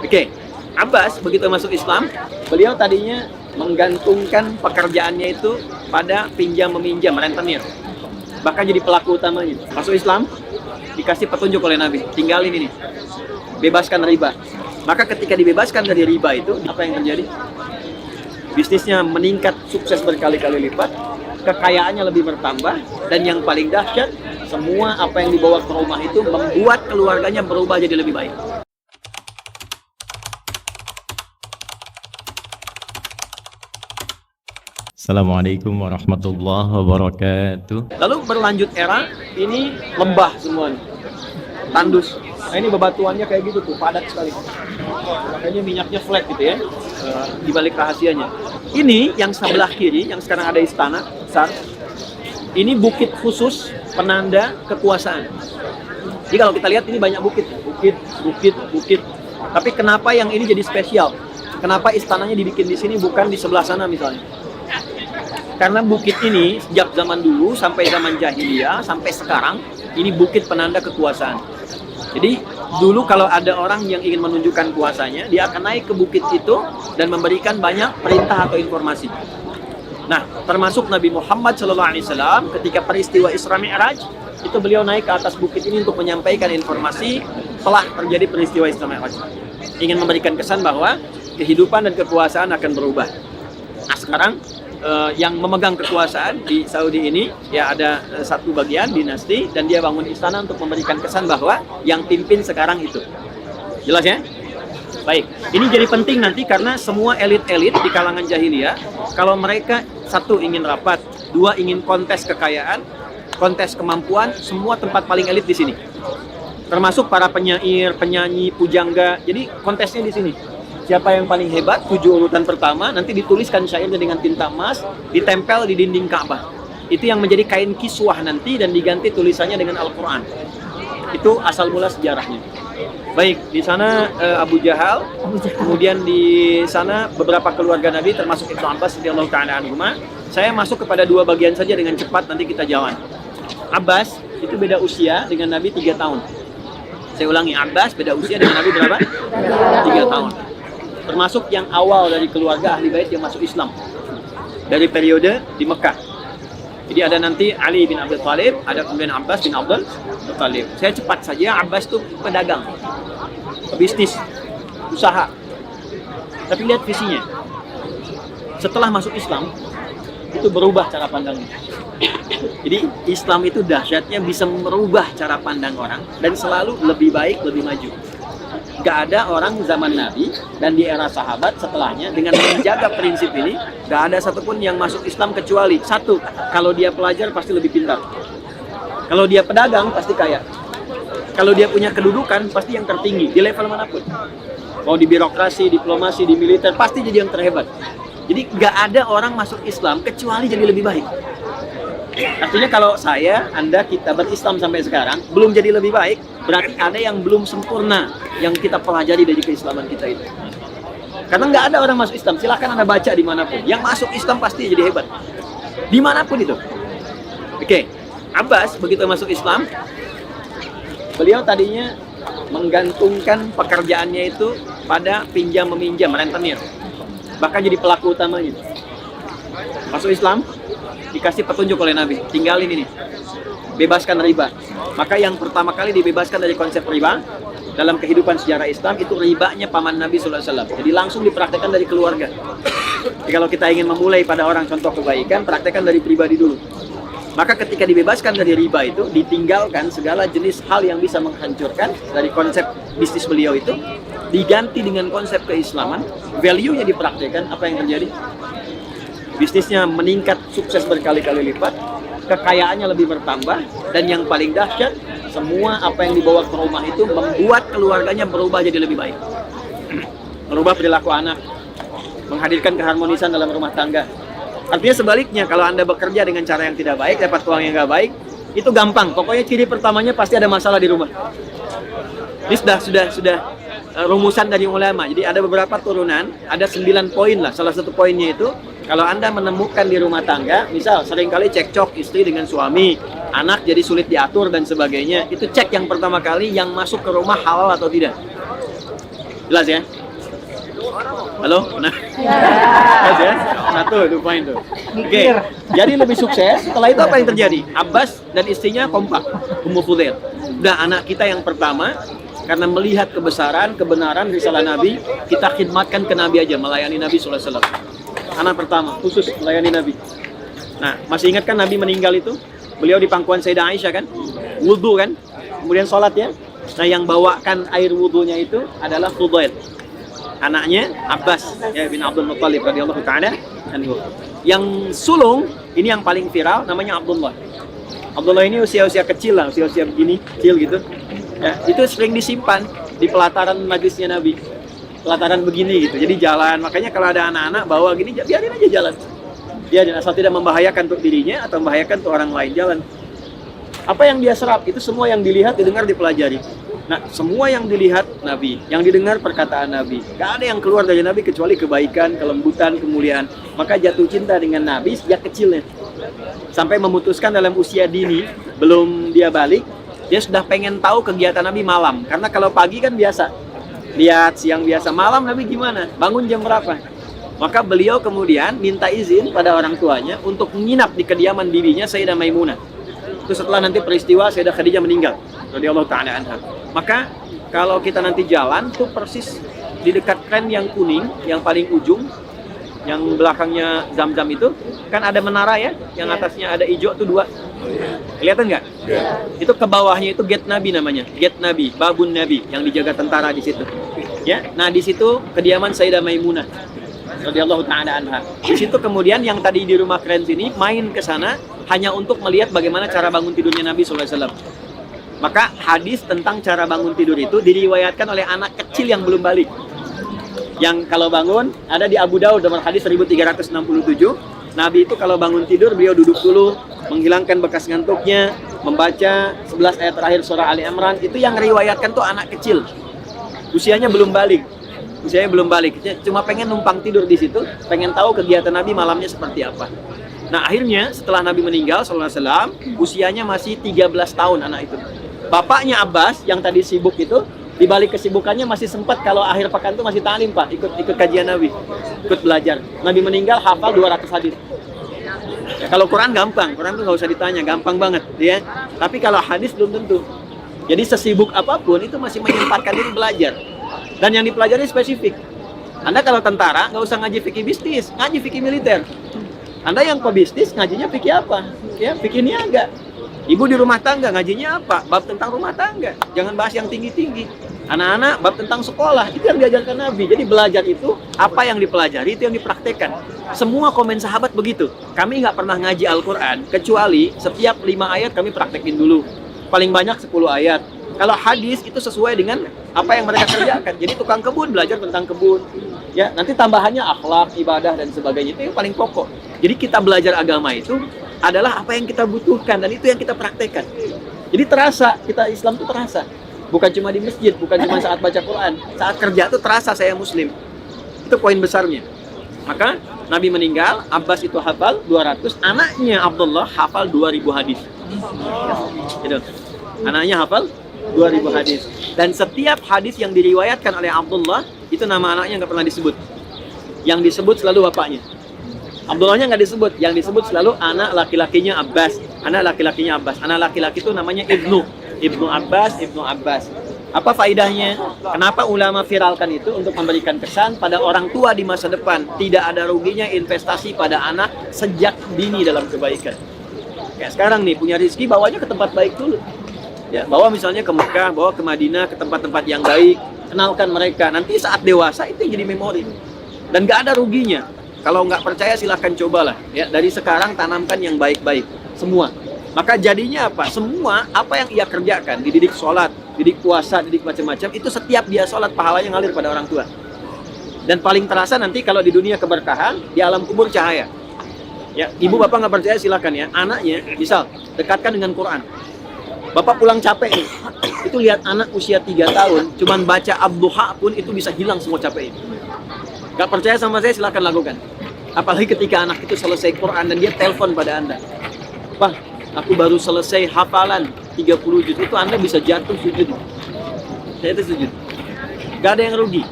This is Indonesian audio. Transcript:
Oke, Abbas begitu masuk Islam, beliau tadinya menggantungkan pekerjaannya itu pada pinjam meminjam, rentenir. Bahkan jadi pelaku utamanya. Masuk Islam, dikasih petunjuk oleh Nabi, tinggalin ini, bebaskan riba. Maka ketika dibebaskan dari riba itu, apa yang terjadi? Bisnisnya meningkat, sukses berkali-kali lipat, kekayaannya lebih bertambah, dan yang paling dahsyat, semua apa yang dibawa ke rumah itu membuat keluarganya berubah jadi lebih baik. Assalamualaikum warahmatullahi wabarakatuh. Lalu berlanjut era, ini lembah semua, tandus. Nah ini bebatuannya kayak gitu tuh, padat sekali. Makanya minyaknya flat gitu ya, di balik rahasianya. Ini yang sebelah kiri, yang sekarang ada istana besar, ini bukit khusus penanda kekuasaan. Jadi kalau kita lihat ini banyak bukit. Tapi kenapa yang ini jadi spesial? Kenapa istananya dibikin di sini bukan di sebelah sana misalnya? Karena bukit ini sejak zaman dulu sampai zaman jahiliyah sampai sekarang ini bukit penanda kekuasaan. Jadi dulu kalau ada orang yang ingin menunjukkan kuasanya, dia akan naik ke bukit itu dan memberikan banyak perintah atau informasi. Nah, termasuk Nabi Muhammad SAW ketika peristiwa Isra Mi'raj itu beliau naik ke atas bukit ini untuk menyampaikan informasi telah terjadi peristiwa Isra Mi'raj. Ingin memberikan kesan bahwa kehidupan dan kekuasaan akan berubah. Nah, sekarang yang memegang kekuasaan di Saudi ini ya ada satu bagian dinasti dan dia bangun istana untuk memberikan kesan bahwa yang pimpin sekarang itu. Jelas ya? Baik, ini jadi penting nanti karena semua elit-elit di kalangan jahiliyah kalau mereka satu ingin rapat, dua ingin kontes kekayaan, kontes kemampuan, semua tempat paling elit di sini. Termasuk para penyair, penyanyi, pujangga. Jadi kontesnya di sini. Siapa yang paling hebat, 7 urutan pertama, nanti dituliskan syairnya dengan tinta emas, ditempel di dinding Ka'bah. Itu yang menjadi kain kiswah nanti dan diganti tulisannya dengan Al-Quran. Itu asal mula sejarahnya. Baik, di sana Abu Jahal, kemudian di sana beberapa keluarga Nabi, termasuk Ibnu Abbas radhiyallahu ta'ala anhuma. Saya masuk kepada dua bagian saja dengan cepat, nanti kita jalan. Abbas itu beda usia dengan Nabi 3 tahun. Saya ulangi, Abbas beda usia dengan Nabi berapa? 3 tahun. Termasuk yang awal dari keluarga ahli bait yang masuk Islam dari periode di Mekah. Jadi ada nanti Ali bin Abi Thalib, ada kemudian Abbas bin Abdul Muthalib. Saya cepat saja, Abbas itu pedagang, bisnis, usaha. Tapi lihat visinya. Setelah masuk Islam, itu berubah cara pandangnya. Jadi Islam itu dahsyatnya bisa merubah cara pandang orang dan selalu lebih baik, lebih maju. Gak ada orang zaman Nabi dan di era sahabat setelahnya dengan menjaga prinsip ini, gak ada satupun yang masuk Islam kecuali satu, kalau dia pelajar pasti lebih pintar, kalau dia pedagang pasti kaya, kalau dia punya kedudukan pasti yang tertinggi di level manapun, mau di birokrasi, diplomasi, di militer pasti jadi yang terhebat. Jadi gak ada orang masuk Islam kecuali jadi lebih baik. Artinya kalau saya, Anda, kita berislam sampai sekarang belum jadi lebih baik, berarti ada yang belum sempurna yang kita pelajari dari keislaman kita itu. Karena nggak ada orang masuk Islam, silahkan Anda baca dimanapun. Yang masuk Islam pasti jadi hebat, dimanapun itu. Oke, Abbas begitu masuk Islam, beliau tadinya menggantungkan pekerjaannya itu pada pinjam meminjam, rentenir. Bahkan jadi pelaku utamanya. Masuk Islam, dikasih petunjuk oleh Nabi, tinggalin ini, bebaskan riba. Maka yang pertama kali dibebaskan dari konsep riba dalam kehidupan sejarah Islam itu ribanya paman Nabi SAW. Jadi langsung dipraktekkan dari keluarga. Jadi kalau kita ingin memulai pada orang contoh kebaikan, praktekkan dari pribadi dulu. Maka ketika dibebaskan dari riba itu, ditinggalkan segala jenis hal yang bisa menghancurkan dari konsep bisnis beliau itu, diganti dengan konsep keislaman, value-nya dipraktekkan, apa yang terjadi? Bisnisnya meningkat, sukses berkali-kali lipat, kekayaannya lebih bertambah, dan yang paling dahsyat, semua apa yang dibawa ke rumah itu membuat keluarganya berubah jadi lebih baik. Merubah perilaku anak, menghadirkan keharmonisan dalam rumah tangga. Artinya sebaliknya, kalau Anda bekerja dengan cara yang tidak baik, dapat uang yang nggak baik, itu gampang. Pokoknya ciri pertamanya pasti ada masalah di rumah. Ini sudah rumusan dari ulama. Jadi ada beberapa turunan, ada 9 poin lah. Salah satu poinnya itu, kalau Anda menemukan di rumah tangga, misal seringkali cekcok istri dengan suami, anak jadi sulit diatur dan sebagainya, itu cek yang pertama kali yang masuk ke rumah halal atau tidak. Jelas ya? Halo? Nah. Jelas ya? Satu, 2 poin tuh. Oke. Jadi lebih sukses. Setelah itu apa yang terjadi? Abbas dan istrinya kompak. Ummu Fudail. Udah anak kita yang pertama, karena melihat kebesaran, kebenaran risalah Nabi, kita khidmatkan ke Nabi aja, melayani Nabi SAW. Anak pertama, khusus melayani Nabi. Nah, masih ingat kan Nabi meninggal itu? Beliau di pangkuan Sayyidah Aisyah kan? Wudhu kan? Kemudian sholat ya. Nah, yang bawakan air wudhunya itu adalah Fudail. Anaknya Abbas ya bin Abdul Muttalib radhiyallahu ta'ala anhu. Yang sulung, ini yang paling viral, namanya Abdullah. Abdullah ini usia-usia kecil lah, usia-usia begini, kecil gitu. Ya, itu sering disimpan di pelataran majlisnya Nabi. Pelataran begini gitu. Jadi jalan, makanya kalau ada anak-anak bawa gini, biarin aja jalan. Biarin, asal tidak membahayakan untuk dirinya atau membahayakan untuk orang lain, jalan. Apa yang dia serap, itu semua yang dilihat, didengar, dipelajari. Nah, semua yang dilihat Nabi, yang didengar perkataan Nabi. Gak ada yang keluar dari Nabi kecuali kebaikan, kelembutan, kemuliaan. Maka jatuh cinta dengan Nabi sejak kecilnya. Sampai memutuskan dalam usia dini, belum dia balik, dia sudah pengen tahu kegiatan Nabi malam. Karena kalau pagi kan biasa, lihat siang biasa. Malam Nabi gimana? Bangun jam berapa? Maka beliau kemudian minta izin pada orang tuanya untuk menginap di kediaman bibinya Sayyidah Maimunah. Itu setelah nanti peristiwa Sayyidah Khadijah meninggal radhiyallahu ta'ala anha. Maka kalau kita nanti jalan tuh persis di dekat kren yang kuning, yang paling ujung, yang belakangnya Zam-Zam itu kan ada menara ya, yang atasnya ada hijau tuh 2. Kelihatan nggak? Itu ke bawahnya itu gate Nabi namanya, gate Nabi, babun Nabi yang dijaga tentara di situ. Ya, nah di situ kediaman Sayyidah Maimunah radhiyallahu ta'ala anha. Di situ kemudian yang tadi di rumah keren sini main ke sana hanya untuk melihat bagaimana cara bangun tidurnya Nabi SAW. Maka hadis tentang cara bangun tidur itu diriwayatkan oleh anak kecil yang belum balik. Yang kalau bangun ada di Abu Daud nomor hadis 1367. Nabi itu kalau bangun tidur beliau duduk dulu, menghilangkan bekas ngantuknya, membaca 11 ayat terakhir surah Ali Imran. Itu yang riwayatkan tuh anak kecil. Usianya belum balik. Usianya belum balik. Cuma pengen numpang tidur di situ, pengen tahu kegiatan Nabi malamnya seperti apa. Nah, akhirnya setelah Nabi meninggal sallallahu alaihi wasallam, usianya masih 13 tahun anak itu. Bapaknya Abbas yang tadi sibuk itu, di balik kesibukannya masih sempat kalau akhir pekan itu masih ta'lim Pak, ikut kajian Nabi, ikut belajar. Nabi meninggal hafal 200 hadis. Ya, kalau Quran gampang, Quran tuh nggak usah ditanya, gampang banget, ya. Tapi kalau hadis belum tentu. Jadi sesibuk apapun itu masih menyempatkan diri belajar. Dan yang dipelajari spesifik. Anda kalau tentara nggak usah ngaji fikih bisnis, ngaji fikih militer. Anda yang pebisnis ngajinya fikih apa? Ya, fikih niaga. Ibu di rumah tangga ngajinya apa? Bab tentang rumah tangga. Jangan bahas yang tinggi-tinggi. Anak-anak bab tentang sekolah. Itu yang diajarkan Nabi. Jadi belajar itu apa yang dipelajari itu yang dipraktekkan. Semua komen sahabat begitu. Kami nggak pernah ngaji Al-Quran kecuali setiap 5 ayat kami praktekin dulu. Paling banyak 10 ayat. Kalau hadis itu sesuai dengan apa yang mereka kerjakan. Jadi tukang kebun belajar tentang kebun. Ya, nanti tambahannya akhlak, ibadah dan sebagainya. Itu yang paling pokok. Jadi kita belajar agama itu adalah apa yang kita butuhkan dan itu yang kita praktekkan. Jadi terasa, kita Islam itu terasa. Bukan cuma di masjid, bukan cuma saat baca Quran. Saat kerja itu terasa saya muslim. Itu poin besarnya. Maka Nabi meninggal, Abbas itu hafal 200, anaknya Abdullah hafal 2000 hadis. Gitu. Anaknya hafal 2000 hadis. Dan setiap hadis yang diriwayatkan oleh Abdullah, itu nama anaknya nggak pernah disebut. Yang disebut selalu bapaknya. Abdullahnya nggak disebut, yang disebut selalu anak laki-lakinya Abbas, anak laki-lakinya Abbas. Anak laki-laki itu namanya Ibnu Abbas. Apa faidahnya? Kenapa ulama viralkan itu? Untuk memberikan kesan pada orang tua di masa depan. Tidak ada ruginya investasi pada anak sejak dini dalam kebaikan. Kayak sekarang nih, punya rezeki bawanya ke tempat baik dulu. Ya, bawa misalnya ke Mekah, bawa ke Madinah, ke tempat-tempat yang baik. Kenalkan mereka. Nanti saat dewasa itu jadi memori. Dan nggak ada ruginya. Kalau nggak percaya silahkan cobalah. Ya, dari sekarang tanamkan yang baik-baik. Semua. Maka jadinya apa? Semua apa yang ia kerjakan, dididik sholat, didik puasa, didik macam-macam, itu setiap dia sholat pahalanya ngalir pada orang tua. Dan paling terasa nanti kalau di dunia keberkahan, di alam kubur cahaya. Ya, ibu bapak nggak percaya silahkan ya. Anaknya, misal dekatkan dengan Quran. Bapak pulang capek nih, itu lihat anak usia 3 tahun, cuman baca Ad-Duha pun itu bisa hilang semua capeknya. Gak percaya sama saya silahkan lakukan. Apalagi ketika anak itu selesai Quran dan dia telepon pada Anda. Pak, aku baru selesai hafalan 30 juz. Itu Anda bisa jatuh sujud. Saya itu sujud. Gak ada yang rugi.